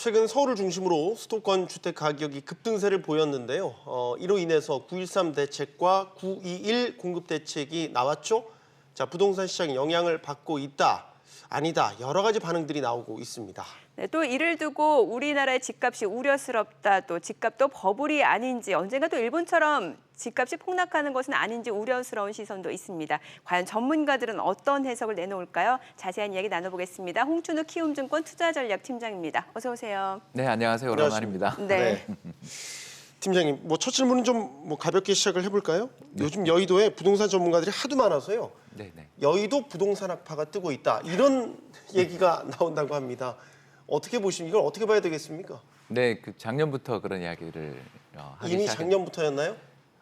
최근 서울을 중심으로 수도권 주택 가격이 급등세를 보였는데요. 이로 인해서 9.13 대책과 9.21 공급 대책이 나왔죠. 자, 부동산 시장에 영향을 받고 있다, 아니다, 여러 가지 반응들이 나오고 있습니다. 네, 또 이를 두고 우리나라의 집값이 우려스럽다, 또 집값도 버블이 아닌지, 언젠가 또 일본처럼 집값이 폭락하는 것은 아닌지 우려스러운 시선도 있습니다. 과연 전문가들은 어떤 해석을 내놓을까요? 자세한 이야기 나눠보겠습니다. 홍춘우 키움증권 투자전략팀장입니다. 어서 오세요. 네, 안녕하세요. 오랜만입니다. 네. 팀장님, 첫 질문은 좀 가볍게 시작을 해볼까요? 요즘 여의도에 부동산 전문가들이 하도 많아서요. 네. 여의도 부동산 학파가 뜨고 있다, 이런 얘기가 나온다고 합니다. 어떻게 보십니까? 이걸 어떻게 봐야 되겠습니까? 네, 작년부터 그런 이야기를 하기 이미 시작했... 작년부터였나요?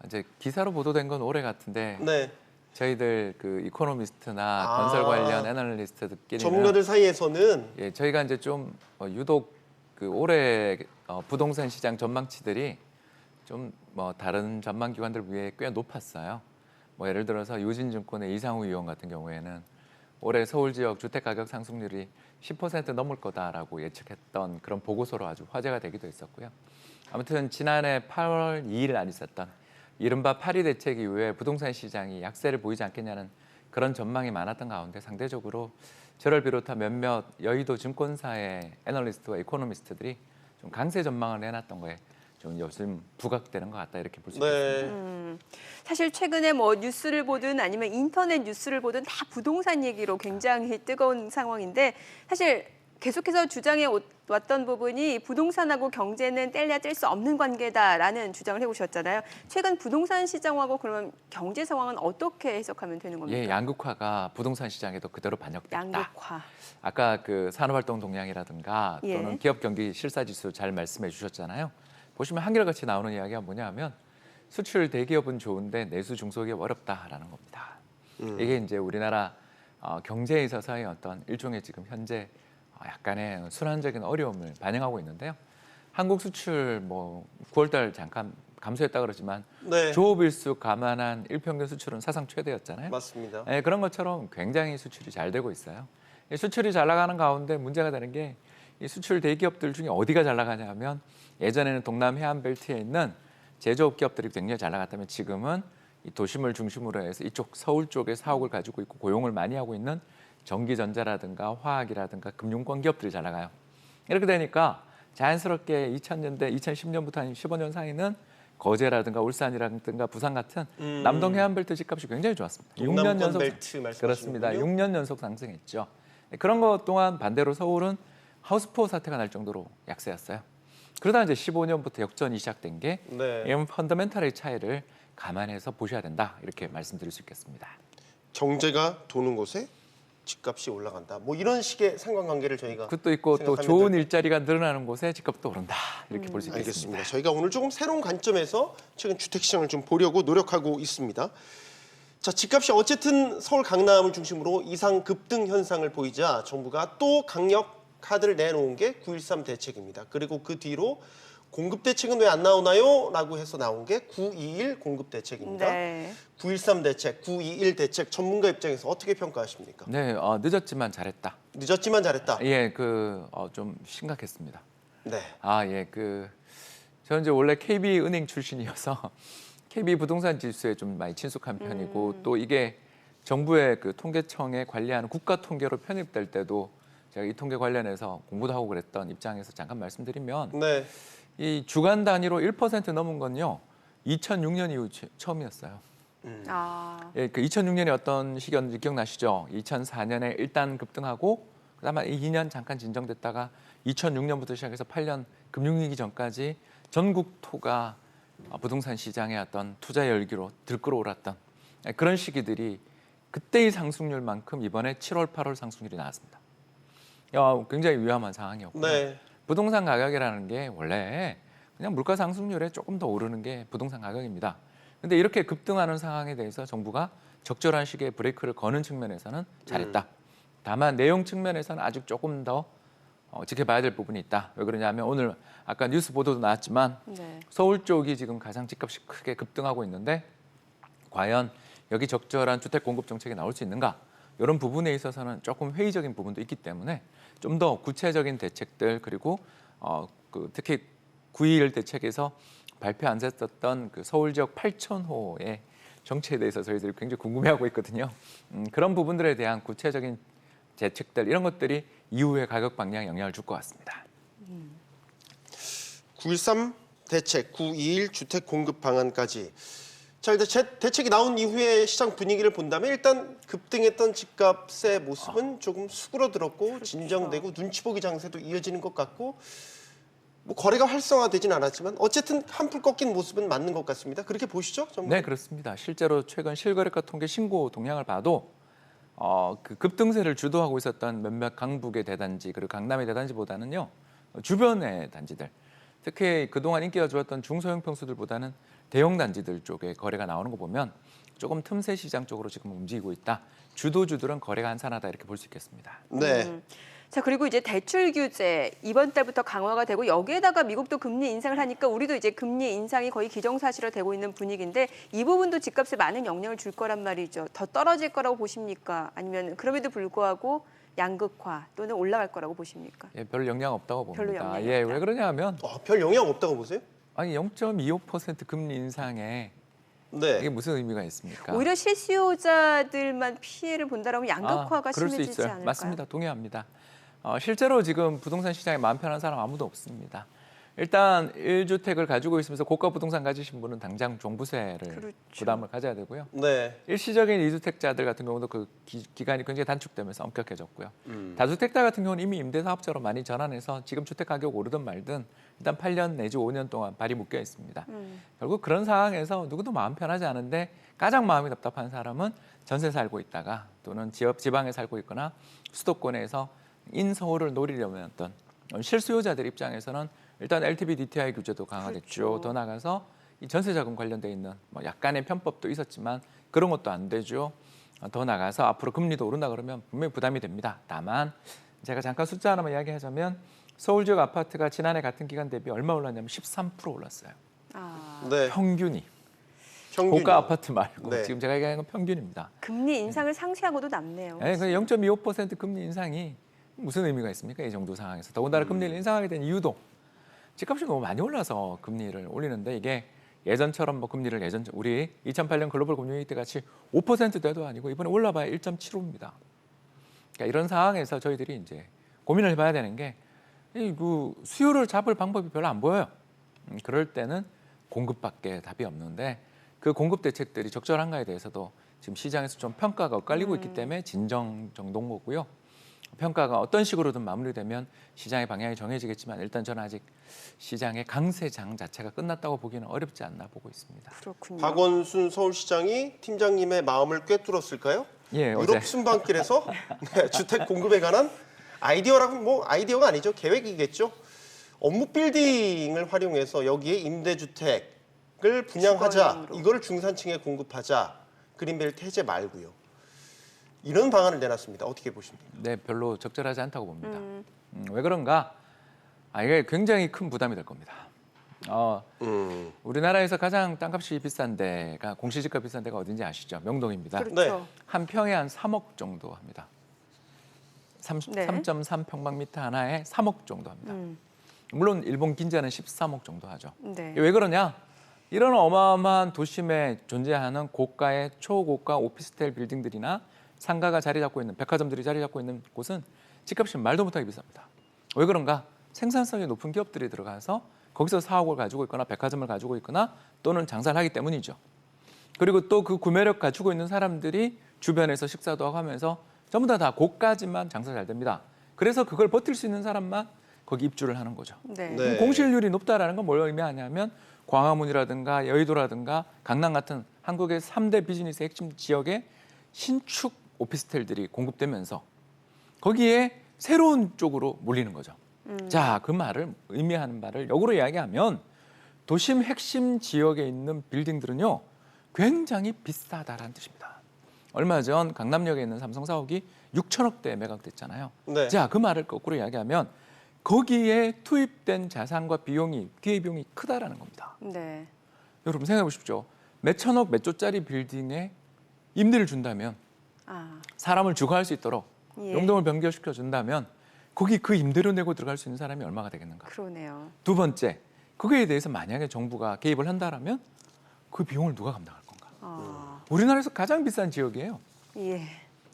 이제 기사로 보도된 건 올해 같은데 네. 저희들 이코노미스트나 건설 관련 애널리스트들끼리는 전문가들 사이에서는 저희가 이제 좀 유독 올해 부동산 시장 전망치들이 좀 다른 전망 기관들 비해 꽤 높았어요. 예를 들어서 유진증권의 이상우 위원 같은 경우에는 올해 서울 지역 주택 가격 상승률이 10% 넘을 거다라고 예측했던 그런 보고서로 아주 화제가 되기도 했었고요. 아무튼 지난해 8월 2일 날 있었던 이른바 파리 대책 이후에 부동산 시장이 약세를 보이지 않겠냐는 그런 전망이 많았던 가운데 상대적으로 저를 비롯한 몇몇 여의도 증권사의 애널리스트와 이코노미스트들이 좀 강세 전망을 내놨던 거에 좀 요즘 부각되는 것 같다, 이렇게 볼 수 있겠습니다. 사실 최근에 뉴스를 보든 아니면 인터넷 뉴스를 보든 다 부동산 얘기로 굉장히 뜨거운 상황인데, 사실 계속해서 주장해 왔던 부분이 부동산하고 경제는 뗄래야 뗄 수 없는 관계다라는 주장을 해오셨잖아요. 최근 부동산 시장하고 그러면 경제 상황은 어떻게 해석하면 되는 겁니까? 양극화가 부동산 시장에도 그대로 반영됐다. 양극화. 아까 산업활동 동향이라든가 또는 기업 경기 실사지수 잘 말씀해 주셨잖아요. 보시면 한결같이 나오는 이야기가 뭐냐면 수출 대기업은 좋은데 내수 중소기업 어렵다라는 겁니다. 이게 이제 우리나라 경제에 있어서의 어떤 일종의 지금 현재 약간의 순환적인 어려움을 반영하고 있는데요. 한국 수출 9월달 잠깐 감소했다 그러지만 조업일수 감안한 일평균 수출은 사상 최대였잖아요. 맞습니다. 네, 그런 것처럼 굉장히 수출이 잘 되고 있어요. 이 수출이 잘 나가는 가운데 문제가 되는 게 이 수출 대기업들 중에 어디가 잘 나가냐면, 예전에는 동남 해안벨트에 있는 제조업 기업들이 굉장히 잘 나갔다면 지금은 이 도심을 중심으로 해서 이쪽 서울 쪽에 사옥을 가지고 있고 고용을 많이 하고 있는 전기전자라든가 화학이라든가 금융권 기업들이 잘 나가요. 이렇게 되니까 자연스럽게 2000년대, 2010년부터 한 15년 사이는 거제라든가 울산이라든가 부산 같은 남동 해안벨트 집값이 굉장히 좋았습니다. 6년 연속 그렇습니다. 6년 연속 상승했죠. 그런 것 동안 반대로 서울은 하우스푸어 사태가 날 정도로 약세였어요. 그러다 이제 15년부터 역전이 시작된 게 이런 펀더멘탈의 차이를 감안해서 보셔야 된다, 이렇게 말씀드릴 수 있겠습니다. 경제가 도는 곳에 집값이 올라간다, 이런 식의 상관관계를 저희가 그것도 있고 또 좋은 일자리가 늘어나는 곳에 집값도 오른다, 이렇게 볼 수 있겠습니다. 알겠습니다. 저희가 오늘 조금 새로운 관점에서 최근 주택시장을 좀 보려고 노력하고 있습니다. 자, 집값이 어쨌든 서울 강남을 중심으로 이상 급등 현상을 보이자 정부가 또 강력 카드를 내놓은 게 9.13 대책입니다. 그리고 그 뒤로 공급 대책은 왜 안 나오나요? 라고 해서 나온 게 9.21 공급 대책입니다. 9.13 대책, 9.21 대책, 전문가 입장에서 어떻게 평가하십니까? 네, 늦었지만 잘했다. 늦었지만 잘했다. 예, 좀 심각했습니다. 네. 저는 이제 원래 KB은행 출신이어서 KB 부동산 지수에 좀 많이 친숙한 편이고, 또 이게 정부의 통계청에 관리하는 국가 통계로 편입될 때도 제가 이 통계 관련해서 공부도 하고 그랬던 입장에서 잠깐 말씀드리면, 이 주간 단위로 1% 넘은 건요 2006년 이후 처음이었어요. 예, 2006년에 어떤 시기였는지 기억나시죠? 2004년에 일단 급등하고 그다음에 2년 잠깐 진정됐다가 2006년부터 시작해서 8년 금융위기 전까지 전국 토가 부동산 시장의 어떤 투자 열기로 들끓어올랐던 그런 시기들이, 그때의 상승률만큼 이번에 7월, 8월 상승률이 나왔습니다. 굉장히 위험한 상황이었고요. 부동산 가격이라는 게 원래 그냥 물가 상승률에 조금 더 오르는 게 부동산 가격입니다. 근데 이렇게 급등하는 상황에 대해서 정부가 적절한 시기에 브레이크를 거는 측면에서는 잘했다. 다만 내용 측면에서는 아직 조금 더 지켜봐야 될 부분이 있다. 왜 그러냐면 오늘 아까 뉴스 보도도 나왔지만 서울 쪽이 지금 가장 집값이 크게 급등하고 있는데 과연 여기 적절한 주택 공급 정책이 나올 수 있는가? 이런 부분에 있어서는 조금 회의적인 부분도 있기 때문에 좀 더 구체적인 대책들, 그리고 특히 9.21 대책에서 발표 안 됐었던 그 서울 지역 8,000호의 정체에 대해서 저희들이 굉장히 궁금해하고 있거든요. 그런 부분들에 대한 구체적인 대책들 이런 것들이 이후의 가격 방향에 영향을 줄 것 같습니다. 9.13 대책, 9.21 주택 공급 방안까지. 자, 일단 대책이 나온 이후에 시장 분위기를 본다면 일단 급등했던 집값의 모습은 조금 수그러들었고 진정되고 눈치 보기 장세도 이어지는 것 같고 뭐 거래가 활성화되진 않았지만 어쨌든 한풀 꺾인 모습은 맞는 것 같습니다. 그렇게 보시죠? 전문가? 네, 그렇습니다. 실제로 최근 실거래가 통계 신고 동향을 봐도 그 급등세를 주도하고 있었던 몇몇 강북의 대단지 그리고 강남의 대단지보다는요 주변의 단지들 특히 그동안 인기가 좋았던 중소형 평수들보다는 대형 단지들 쪽에 거래가 나오는 거 보면 조금 틈새 시장 쪽으로 지금 움직이고 있다. 주도주들은 거래가 한산하다 이렇게 볼 수 있겠습니다. 네. 자, 그리고 이제 대출 규제 이번 달부터 강화가 되고 여기에다가 미국도 금리 인상을 하니까 우리도 이제 금리 인상이 거의 기정사실화 되고 있는 분위기인데 이 부분도 집값에 많은 영향을 줄 거란 말이죠. 더 떨어질 거라고 보십니까? 아니면 그럼에도 불구하고 양극화 또는 올라갈 거라고 보십니까? 예, 별 영향 없다고 봅니다. 별로 영향이 예, 없다. 왜 그러냐면 별 영향 없다고 보세요? 아니 0.25% 금리 인상에 네. 이게 무슨 의미가 있습니까? 오히려 실수요자들만 피해를 본다라면 양극화가 그럴 수 심해지지 있어요. 않을까요? 맞습니다. 동의합니다. 실제로 지금 부동산 시장에 마음 편한 사람 아무도 없습니다. 일단 1주택을 가지고 있으면서 고가 부동산 가지신 분은 당장 종부세를 그렇죠. 부담을 가져야 되고요. 네. 일시적인 2주택자들 같은 경우도 그 기간이 굉장히 단축되면서 엄격해졌고요. 다주택자 같은 경우는 이미 임대사업자로 많이 전환해서 지금 주택 가격 오르든 말든 일단 8년 내지 5년 동안 발이 묶여 있습니다. 결국 그런 상황에서 누구도 마음 편하지 않은데 가장 마음이 답답한 사람은 전세 살고 있다가 또는 지방에 살고 있거나 수도권에서 인서울을 노리려면 어떤 실수요자들 입장에서는 일단 LTV DTI 규제도 강화됐죠. 그렇죠. 더 나가서 이 전세자금 관련돼 있는 뭐 약간의 편법도 있었지만 그런 것도 안 되죠. 더 나가서 앞으로 금리도 오른다 그러면 분명히 부담이 됩니다. 다만 제가 잠깐 숫자 하나만 이야기하자면 서울 지역 아파트가 지난해 같은 기간 대비 얼마 올랐냐면 13% 올랐어요. 네. 평균이. 평균이요. 고가 아파트 말고 네. 지금 제가 얘기하는 건 평균입니다. 금리 인상을 상쇄하고도 남네요. 네, 0.25% 금리 인상이 무슨 의미가 있습니까? 이 정도 상황에서. 더군다나 금리를 인상하게 된 이유도 집값이 너무 많이 올라서 금리를 올리는데 이게 예전처럼 뭐 금리를 우리 2008년 글로벌 금융위기 때 같이 5%대도 아니고 이번에 올라봐야 1.75입니다. 그러니까 이런 상황에서 저희들이 이제 고민을 해봐야 되는 게 그 수요를 잡을 방법이 별로 안 보여요. 그럴 때는 공급밖에 답이 없는데 그 공급 대책들이 적절한가에 대해서도 지금 시장에서 좀 평가가 엇갈리고 있기 때문에 진정 정도인 거고요. 평가가 어떤 식으로든 마무리되면 시장의 방향이 정해지겠지만 일단 저는 아직 시장의 강세장 자체가 끝났다고 보기는 어렵지 않나 보고 있습니다. 그렇군요. 박원순 서울시장이 팀장님의 마음을 꿰뚫었을까요? 예, 유럽 어제 순방길에서 네, 주택 공급에 관한 아이디어라고 뭐 아이디어가 아니죠. 계획이겠죠. 업무 빌딩을 활용해서 여기에 임대주택을 분양하자. 주거용으로. 이거를 중산층에 공급하자. 그린벨트 해제 말고요. 이런 방안을 내놨습니다. 어떻게 보십니까? 네, 별로 적절하지 않다고 봅니다. 왜 그런가? 이게 굉장히 큰 부담이 될 겁니다. 우리나라에서 가장 땅값이 비싼 데가 공시지가 비싼 데가 어딘지 아시죠? 명동입니다. 그렇죠. 한 평에 한 3억 정도 합니다. 네. 3.3 평방미터 하나에 3억 정도 합니다. 물론 일본 긴자는 13억 정도 하죠. 네. 왜 그러냐? 이런 어마어마한 도심에 존재하는 고가의 초고가 오피스텔 빌딩들이나 상가가 자리 잡고 있는 백화점들이 자리 잡고 있는 곳은 집값이 말도 못하게 비쌉니다. 왜 그런가? 생산성이 높은 기업들이 들어가서 거기서 사옥을 가지고 있거나 백화점을 가지고 있거나 또는 장사를 하기 때문이죠. 그리고 또 그 구매력 가지고 있는 사람들이 주변에서 식사도 하고 하면서 전부 다 고가지만 장사 잘 됩니다. 그래서 그걸 버틸 수 있는 사람만 거기 입주를 하는 거죠. 네. 네. 공실률이 높다라는 건 뭘 의미하냐면 광화문이라든가 여의도라든가 강남 같은 한국의 3대 비즈니스 핵심 지역에 신축 오피스텔들이 공급되면서 거기에 새로운 쪽으로 몰리는 거죠. 자, 그 말을 의미하는 말을 역으로 이야기하면 도심 핵심 지역에 있는 빌딩들은요 굉장히 비싸다라는 뜻입니다. 얼마 전 강남역에 있는 삼성 사옥이 6천억대에 매각됐잖아요. 네. 자, 그 말을 거꾸로 이야기하면 거기에 투입된 자산과 비용이 기회비용이 크다라는 겁니다. 네. 여러분 생각해 보십시오. 몇 천억 몇 조짜리 빌딩에 임대를 준다면 사람을 주거할 수 있도록 예. 용도를 변경시켜 준다면 거기 그 임대료 내고 들어갈 수 있는 사람이 얼마가 되겠는가? 그러네요. 두 번째, 그거에 대해서 만약에 정부가 개입을 한다라면 그 비용을 누가 감당할 건가? 우리나라에서 가장 비싼 지역이에요. 예.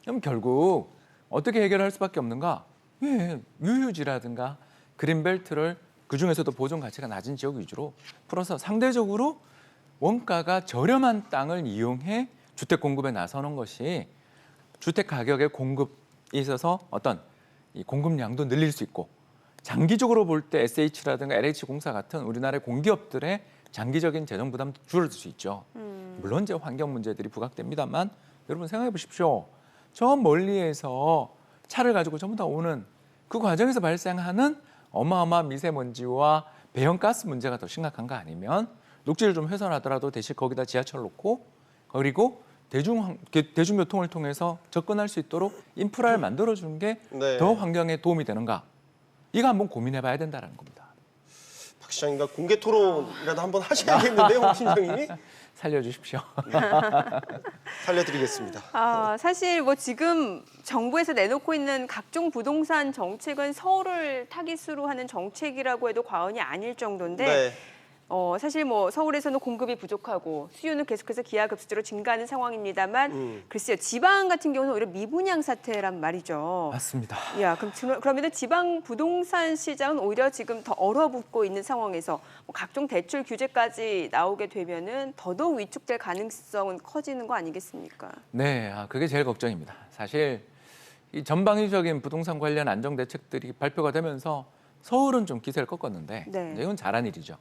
그럼 결국 어떻게 해결할 수밖에 없는가? 예, 유휴지라든가 그린벨트를 그중에서도 보존 가치가 낮은 지역 위주로 풀어서 상대적으로 원가가 저렴한 땅을 이용해 주택 공급에 나서는 것이 주택 가격의 공급에 있어서 어떤 이 공급량도 늘릴 수 있고 장기적으로 볼 때 SH라든가 LH공사 같은 우리나라의 공기업들의 장기적인 재정 부담도 줄어들 수 있죠. 물론 이제 환경 문제들이 부각됩니다만 여러분 생각해 보십시오. 저 멀리에서 차를 가지고 전부 다 오는 그 과정에서 발생하는 어마어마한 미세먼지와 배연가스 문제가 더 심각한 거 아니면 녹지를 좀 훼손하더라도 대신 거기다 지하철 놓고 그리고 대중교통을 통해서 접근할 수 있도록 인프라를 만들어주는 게 더 네. 환경에 도움이 되는가? 이거 한번 고민해봐야 된다는 겁니다. 박 시장님과 공개 토론이라도 한번 하셔야겠는데요, 홍 팀장님이? 살려주십시오. 살려드리겠습니다. 사실 뭐 지금 정부에서 내놓고 있는 각종 부동산 정책은 서울을 타깃으로 하는 정책이라고 해도 과언이 아닐 정도인데 네. 사실 뭐 서울에서는 공급이 부족하고 수요는 계속해서 기하급수적으로 증가하는 상황입니다만 글쎄요, 지방 같은 경우는 오히려 미분양 사태란 말이죠. 맞습니다. 야, 그러면 지방 부동산 시장은 오히려 지금 더 얼어붙고 있는 상황에서 뭐 각종 대출 규제까지 나오게 되면은 더더욱 위축될 가능성은 커지는 거 아니겠습니까? 네, 그게 제일 걱정입니다. 사실 이 전방위적인 부동산 관련 안정 대책들이 발표가 되면서 서울은 좀 기세를 꺾었는데 네. 이제 이건 잘한 일이죠.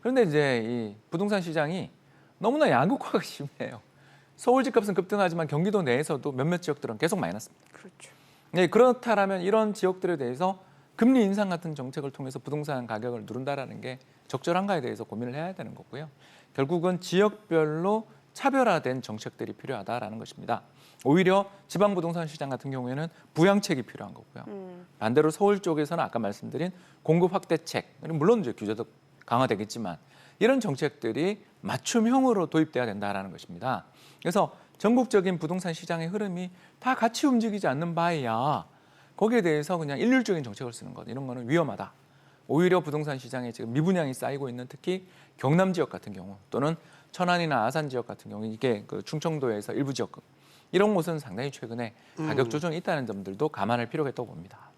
그런데 이제 이 부동산 시장이 너무나 양극화가 심해요. 서울 집값은 급등하지만 경기도 내에서도 몇몇 지역들은 계속 마이너스입니다. 그렇죠. 네, 그렇다면 이런 지역들에 대해서 금리 인상 같은 정책을 통해서 부동산 가격을 누른다라는 게 적절한가에 대해서 고민을 해야 되는 거고요. 결국은 지역별로 차별화된 정책들이 필요하다라는 것입니다. 오히려 지방 부동산 시장 같은 경우에는 부양책이 필요한 거고요. 반대로 서울 쪽에서는 아까 말씀드린 공급 확대책, 물론 이제 규제도 강화되겠지만 이런 정책들이 맞춤형으로 도입돼야 된다라는 것입니다. 그래서 전국적인 부동산 시장의 흐름이 다 같이 움직이지 않는 바에야 거기에 대해서 그냥 일률적인 정책을 쓰는 것 이런 거는 위험하다. 오히려 부동산 시장에 지금 미분양이 쌓이고 있는 특히 경남 지역 같은 경우 또는 천안이나 아산 지역 같은 경우 이게 그 충청도에서 일부 지역 이런 곳은 상당히 최근에 가격 조정이 있다는 점들도 감안할 필요가 있다고 봅니다.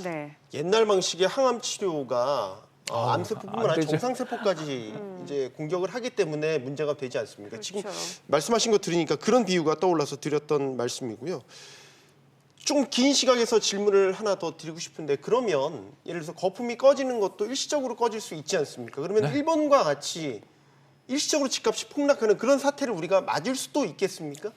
네. 옛날 방식의 항암 치료가 암세포뿐만 안 아니라 되죠. 정상세포까지 이제 공격을 하기 때문에 문제가 되지 않습니까? 그렇죠. 지금 말씀하신 거 들으니까 그런 비유가 떠올라서 드렸던 말씀이고요. 좀 긴 시각에서 질문을 하나 더 드리고 싶은데 그러면 예를 들어서 거품이 꺼지는 것도 일시적으로 꺼질 수 있지 않습니까? 그러면 네. 일본과 같이 일시적으로 집값이 폭락하는 그런 사태를 우리가 맞을 수도 있겠습니까?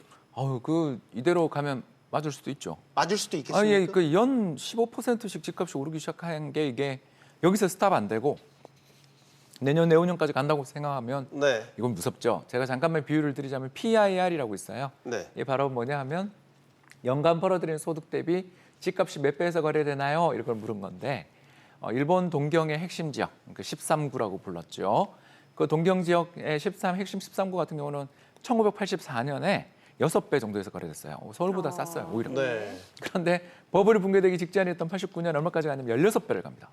그 이대로 가면 맞을 수도 있죠. 맞을 수도 있겠습니까? 예, 그 연 15%씩 집값이 오르기 시작한 게 이게 여기서 스탑 안 되고 내년 내후년까지 간다고 생각하면 네. 이건 무섭죠. 제가 잠깐만 비유를 드리자면 PIR이라고 있어요. 네. 이게 바로 뭐냐 하면 연간 벌어들이는 소득 대비 집값이 몇 배에서 거래되나요? 이런 걸 물은 건데 일본 동경의 핵심 지역, 그 13구라고 불렀죠. 그 동경 지역의 핵심 13구 같은 경우는 1984년에 6배 정도에서 거래됐어요. 서울보다 쌌어요, 오히려. 네. 그런데 버블이 붕괴되기 직전이었던 89년 얼마까지 가냐면 16배를 갑니다.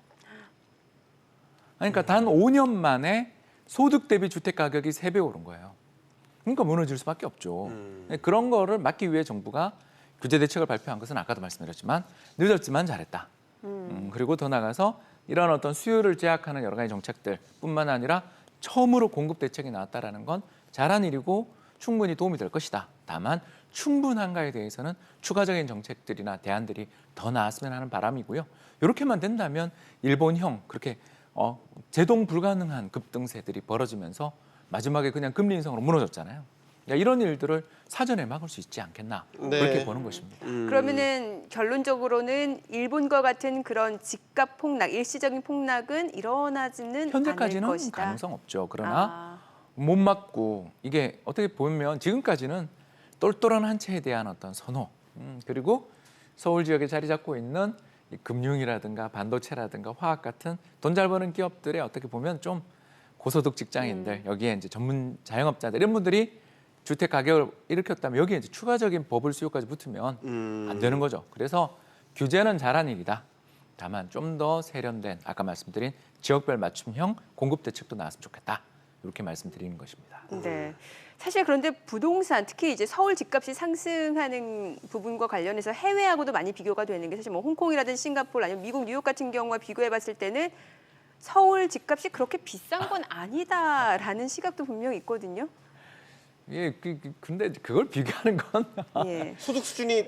그러니까 단 5년 만에 소득 대비 주택 가격이 3배 오른 거예요. 그러니까 무너질 수밖에 없죠. 그런 거를 막기 위해 정부가 규제 대책을 발표한 것은 아까도 말씀드렸지만 늦었지만 잘했다. 그리고 더 나가서 이런 어떤 수요를 제약하는 여러 가지 정책들뿐만 아니라 처음으로 공급 대책이 나왔다라는 건 잘한 일이고 충분히 도움이 될 것이다. 다만 충분한가에 대해서는 추가적인 정책들이나 대안들이 더 나왔으면 하는 바람이고요. 이렇게만 된다면 일본형 그렇게 제동 불가능한 급등세들이 벌어지면서 마지막에 그냥 금리 인상으로 무너졌잖아요. 그러니까 이런 일들을 사전에 막을 수 있지 않겠나 네. 그렇게 보는 것입니다. 그러면은 결론적으로는 일본과 같은 그런 집값 폭락, 일시적인 폭락은 일어나지는 않을 현재까지는 것이다. 가능성 없죠. 그러나 못 막고 이게 어떻게 보면 지금까지는 똘똘한 한 채에 대한 어떤 선호 그리고 서울 지역에 자리 잡고 있는 이 금융이라든가 반도체라든가 화학 같은 돈 잘 버는 기업들의 어떻게 보면 좀 고소득 직장인들 여기에 이제 전문 자영업자들 이런 분들이 주택 가격을 일으켰다면 여기에 이제 추가적인 버블 수요까지 붙으면 안 되는 거죠. 그래서 규제는 잘한 일이다. 다만 좀 더 세련된 아까 말씀드린 지역별 맞춤형 공급 대책도 나왔으면 좋겠다. 이렇게 말씀드리는 것입니다. 네. 사실 그런데 부동산 특히 이제 서울 집값이 상승하는 부분과 관련해서 해외하고도 많이 비교가 되는 게 사실 뭐 홍콩이라든지 싱가포르 아니면 미국 뉴욕 같은 경우와 비교해 봤을 때는 서울 집값이 그렇게 비싼 건 아니다라는 시각도 분명히 있거든요. 예, 근데 그걸 비교하는 건 예. 소득 수준이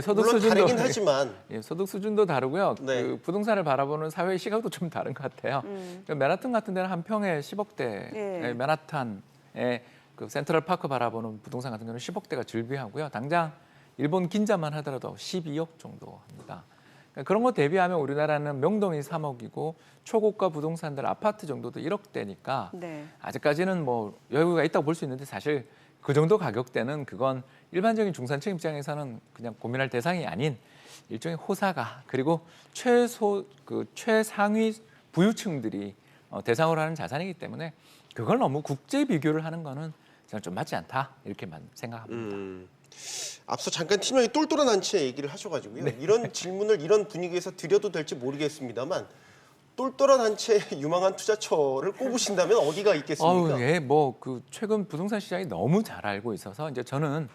소득 물론 수준도 다르긴 하지만 소득 수준도 다르고요. 네. 그 부동산을 바라보는 사회의 시각도 좀 다른 것 같아요. 그러니까 맨하탄 같은 데는 한 평에 10억대, 예. 맨하탄의 그 센트럴 파크 바라보는 부동산 같은 경우는 10억대가 즐비하고요. 당장 일본 긴자만 하더라도 12억 정도 합니다. 그러니까 그런 거 대비하면 우리나라는 명동이 3억이고 초고가 부동산들 아파트 정도도 1억대니까 네. 아직까지는 뭐 여유가 있다고 볼 수 있는데 사실 그 정도 가격대는 그건 일반적인 중산층 입장에서는 그냥 고민할 대상이 아닌 일종의 호사가 그리고 최상위 부유층들이 대상으로 하는 자산이기 때문에 그걸 너무 국제 비교를 하는 거는 저는 좀 맞지 않다 이렇게만 생각합니다. 앞서 잠깐 팀장이 똘똘한 한치의 얘기를 하셔가지고요. 이런 질문을 이런 분위기에서 드려도 될지 모르겠습니다만 똘똘한 한치의 유망한 투자처를 꼽으신다면 어디가 있겠습니까? 예, 뭐 그 최근 부동산 시장이 너무 잘 알고 있어서 이제 저는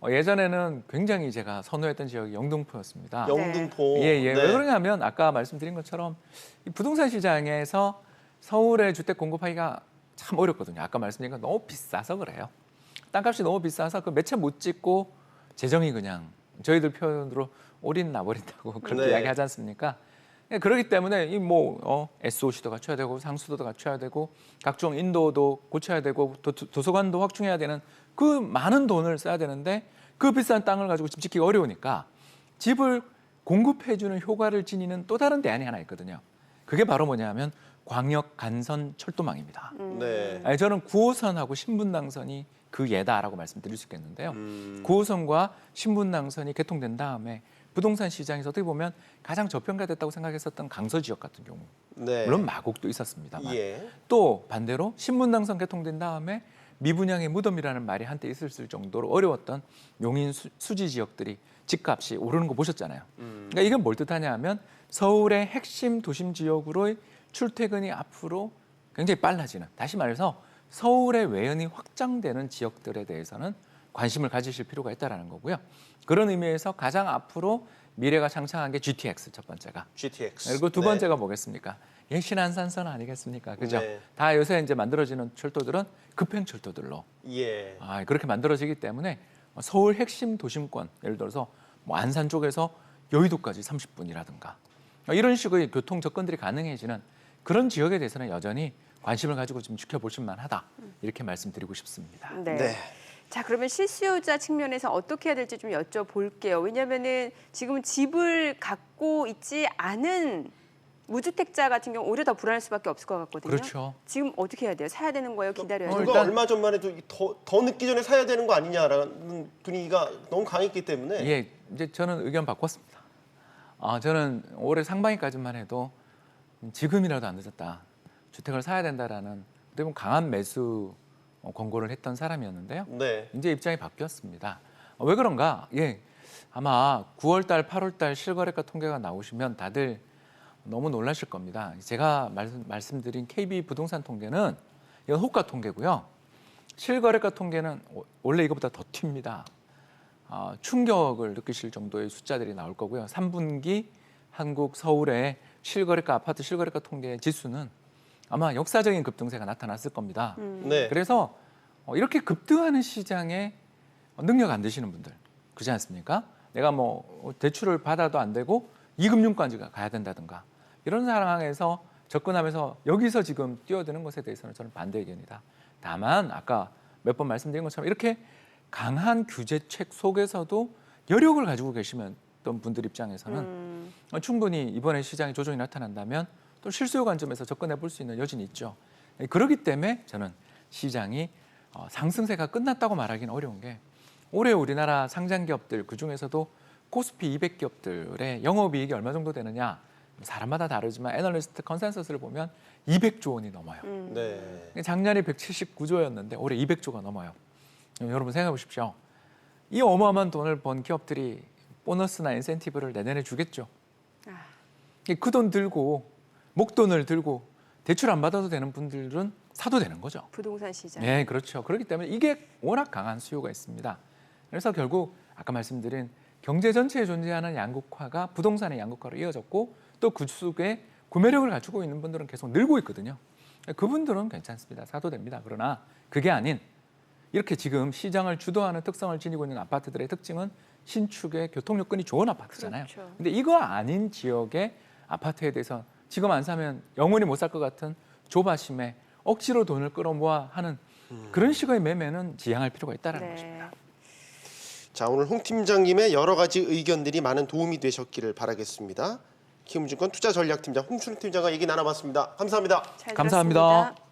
예전에는 굉장히 제가 선호했던 지역이 영등포였습니다. 영등포. 예. 네. 왜 그러냐면 아까 말씀드린 것처럼 이 부동산 시장에서 서울에 주택 공급하기가 참 어렵거든요. 아까 말씀드린 건 너무 비싸서 그래요. 땅값이 너무 비싸서 그 몇 채 못 짓고 재정이 그냥 저희들 표현으로 올인 나버린다고 그렇게 네. 이야기하지 않습니까? 그렇기 때문에 이 뭐 SOC도 갖춰야 되고 상수도도 갖춰야 되고 각종 인도도 고쳐야 되고 도서관도 확충해야 되는 그 많은 돈을 써야 되는데 그 비싼 땅을 가지고 집 짓기가 어려우니까 집을 공급해주는 효과를 지니는 또 다른 대안이 하나 있거든요. 그게 바로 뭐냐면 광역 간선 철도망입니다. 네. 아니, 저는 9호선하고 신분당선이 그 예다라고 말씀드릴 수 있겠는데요. 9호선과 신분당선이 개통된 다음에 부동산 시장에서 어떻게 보면 가장 저평가됐다고 생각했었던 강서 지역 같은 경우 네. 물론 마곡도 있었습니다만 예. 또 반대로 신분당선 개통된 다음에 미분양의 무덤이라는 말이 한때 있었을 정도로 어려웠던 용인 수지 지역들이 집값이 오르는 거 보셨잖아요. 그러니까 이건 뭘 뜻하냐 하면 서울의 핵심 도심 지역으로의 출퇴근이 앞으로 굉장히 빨라지는, 다시 말해서 서울의 외연이 확장되는 지역들에 대해서는 관심을 가지실 필요가 있다는 거고요. 그런 의미에서 가장 앞으로 미래가 창창한 게 GTX 첫 번째가. GTX. 그리고 두 네. 번째가 뭐겠습니까? 신안산선 아니겠습니까? 그죠? 네. 다 요새 이제 만들어지는 철도들은 급행 철도들로 예. 그렇게 만들어지기 때문에 서울 핵심 도심권, 예를 들어서 뭐 안산 쪽에서 여의도까지 30분이라든가 이런 식의 교통 접근들이 가능해지는 그런 지역에 대해서는 여전히 관심을 가지고 좀 지켜보실 만하다 이렇게 말씀드리고 싶습니다. 네. 네. 자, 그러면 실수요자 측면에서 어떻게 해야 될지 좀 여쭤볼게요. 왜냐하면은 지금 집을 갖고 있지 않은 무주택자 같은 경우 오히려 더 불안할 수밖에 없을 것 같거든요. 그렇죠. 지금 어떻게 해야 돼요? 사야 되는 거예요? 기다려야 돼요? 불과 얼마 전만 해도 더 늦기 전에 사야 되는 거 아니냐라는 분위기가 너무 강했기 때문에 예, 이제 저는 의견 바꿨습니다. 저는 올해 상반기까지만 해도 지금이라도 안 늦었다. 주택을 사야 된다라는 어떻게 보면 강한 매수 권고를 했던 사람이었는데요. 네. 이제 입장이 바뀌었습니다. 왜 그런가? 예, 아마 9월달, 8월달 실거래가 통계가 나오시면 다들 너무 놀라실 겁니다. 제가 말씀드린 KB 부동산 통계는 이건 호가 통계고요. 실거래가 통계는 원래 이거보다 더 튑니다. 충격을 느끼실 정도의 숫자들이 나올 거고요. 3분기 한국 서울의 실거래가 아파트 실거래가 통계 지수는 아마 역사적인 급등세가 나타났을 겁니다. 네. 그래서 이렇게 급등하는 시장에 능력 안 되시는 분들, 그렇지 않습니까? 내가 뭐 대출을 받아도 안 되고 이금융까지 가야 된다든가 이런 상황에서 접근하면서 여기서 지금 뛰어드는 것에 대해서는 저는 반대 의견이다. 다만 아까 몇 번 말씀드린 것처럼 이렇게 강한 규제책 속에서도 여력을 가지고 계시면 어떤 분들 입장에서는 충분히 이번에 시장에 조정이 나타난다면 또 실수요 관점에서 접근해 볼 수 있는 여지는 있죠. 그렇기 때문에 저는 시장이 상승세가 끝났다고 말하기는 어려운 게 올해 우리나라 상장 기업들 그중에서도 코스피 200 기업들의 영업이익이 얼마 정도 되느냐 사람마다 다르지만 애널리스트 컨센서스를 보면 200조 원이 넘어요. 네. 작년에 179조였는데 올해 200조가 넘어요. 여러분 생각해 보십시오. 이 어마어마한 돈을 번 기업들이 보너스나 인센티브를 내년에 주겠죠. 그 돈 들고 목돈을 들고 대출 안 받아도 되는 분들은 사도 되는 거죠. 부동산 시장. 네, 그렇죠. 그렇기 때문에 이게 워낙 강한 수요가 있습니다. 그래서 결국 아까 말씀드린 경제 전체에 존재하는 양극화가 부동산의 양극화로 이어졌고 또 그 속에 구매력을 갖추고 있는 분들은 계속 늘고 있거든요. 그분들은 괜찮습니다. 사도 됩니다. 그러나 그게 아닌 이렇게 지금 시장을 주도하는 특성을 지니고 있는 아파트들의 특징은 신축의 교통 여건이 좋은 아파트잖아요. 그렇죠. 근데 이거 아닌 지역의 아파트에 대해서 지금 안 사면 영원히 못 살 것 같은 조바심에 억지로 돈을 끌어모아 하는 그런 식의 매매는 지양할 필요가 있다는 것입니다. 자, 오늘 홍 팀장님의 여러 가지 의견들이 많은 도움이 되셨기를 바라겠습니다. 키움증권 투자전략팀장 홍춘 팀장과 얘기 나눠봤습니다. 감사합니다. 잘 감사합니다. 들었습니다.